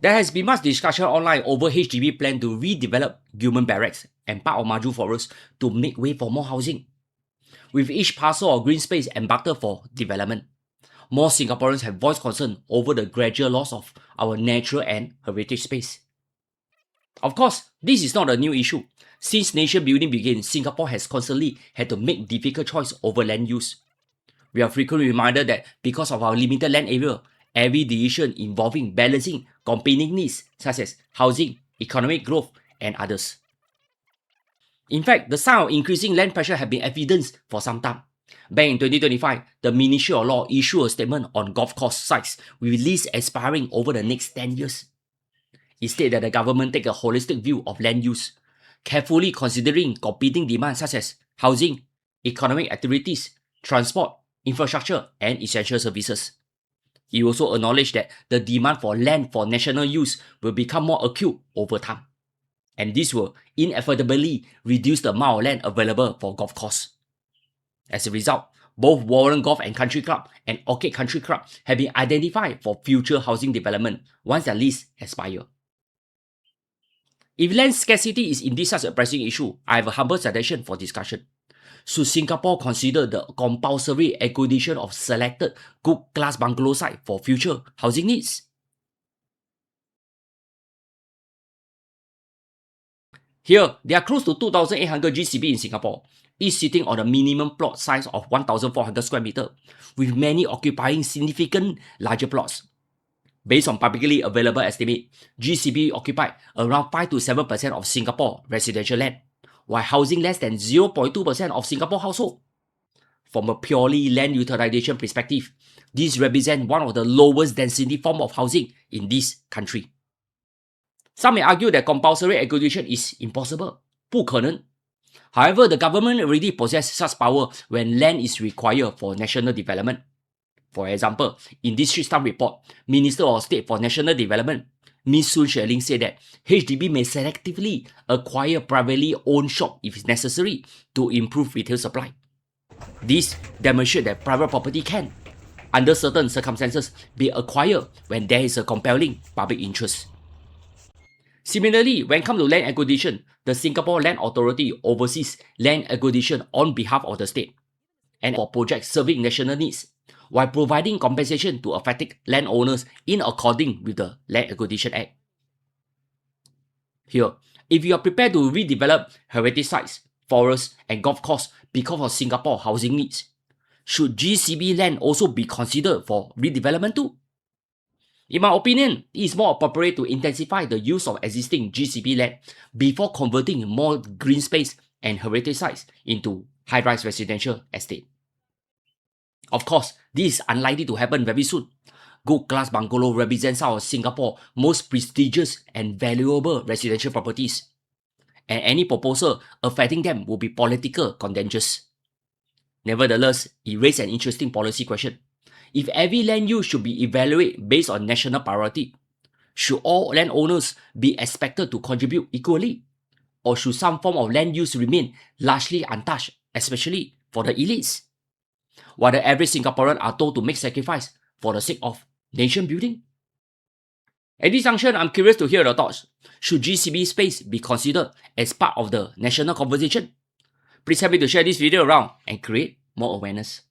There has been much discussion online over HDB plan to redevelop Gilman Barracks and part of Maju Forest to make way for more housing. With each parcel of green space embarked for development, more Singaporeans have voiced concern over the gradual loss of our natural and heritage space. Of course, this is not a new issue. Since nation building began, Singapore has constantly had to make difficult choices over land use. We are frequently reminded that because of our limited land area, every decision involving balancing competing needs such as housing, economic growth, and others. In fact, the sign of increasing land pressure have been evidenced for some time. Back in 2025, the Ministry of Law issued a statement on golf course sites with lease expiring over the next 10 years. It stated that the government take a holistic view of land use, carefully considering competing demands such as housing, economic activities, transport, infrastructure, and essential services. He also acknowledged that the demand for land for national use will become more acute over time, and this will inevitably reduce the amount of land available for golf courses. As a result, both Warren Golf and Country Club and Orchid Country Club have been identified for future housing development once their lease expires. If land scarcity is indeed such a pressing issue, I have a humble suggestion for discussion. Should Singapore consider the compulsory acquisition of selected good class bungalow sites for future housing needs? Here, there are close to 2,800 GCB in Singapore, each sitting on a minimum plot size of 1,400 square meters, with many occupying significant larger plots. Based on publicly available estimate, GCB occupy around 5 to 7% of Singapore residential land, while housing less than 0.2% of Singapore household. From a purely land utilization perspective, this represents one of the lowest density form of housing in this country. Some may argue that compulsory acquisition is impossible, 不可能. However, the government already possesses such power when land is required for national development. For example, in this Straits Times report, Minister of State for National Development, Ms. Sun Xueling said that HDB may selectively acquire privately owned shops if necessary to improve retail supply. This demonstrates that private property can, under certain circumstances, be acquired when there is a compelling public interest. Similarly, when it comes to land acquisition, the Singapore Land Authority oversees land acquisition on behalf of the state and for projects serving national needs, while providing compensation to affected landowners in accordance with the Land Acquisition Act. Here, if you are prepared to redevelop heritage sites, forests, and golf courses because of Singapore housing needs, should GCB land also be considered for redevelopment too? In my opinion, it is more appropriate to intensify the use of existing GCB land before converting more green space and heritage sites into high-rise residential estate. Of course, this is unlikely to happen very soon. Good class bungalow represents some of Singapore's most prestigious and valuable residential properties, and any proposal affecting them will be political contentious. Nevertheless, it raises an interesting policy question. If every land use should be evaluated based on national priority, should all landowners be expected to contribute equally? Or should some form of land use remain largely untouched, especially for the elites? While the average Singaporean are told to make sacrifice for the sake of nation building? At this junction, I'm curious to hear your thoughts. Should GCB space be considered as part of the national conversation? Please help me to share this video around and create more awareness.